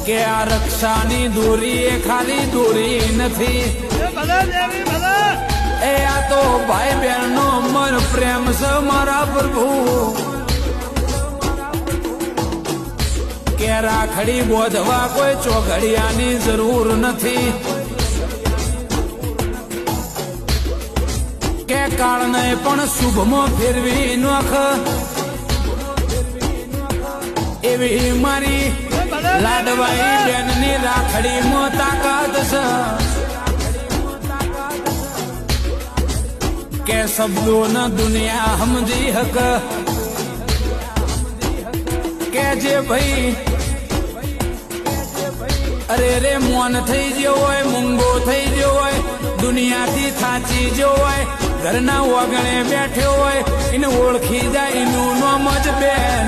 કે આ રક્ષાની દોરી એ ખાલી દોરી નથી, એ આ તો ભાઈ બહેનનો અમર પ્રેમ છે મારા પ્રભુ. કે રાખડી બોધવા કોઈ ચોઘડિયાની જરૂર નથી, કે કાળને પણ શુભમાં ફેરવી નોખ, એવી મારી લાડવાઈ બેનની રાખડીમાં તાકાત છે. કે શબ્દો ન દુનિયા સમજી હક, કે જે ભાઈ અરે રે મોન થઈ ગયો હોય, મૂંગો થઈ ગયો હોય, દુનિયાથી થાચી ગયો હોય, ઘરના વગણે બેઠ્યો હોય, એને ઓળખી જાય એનું નામ જ બેન.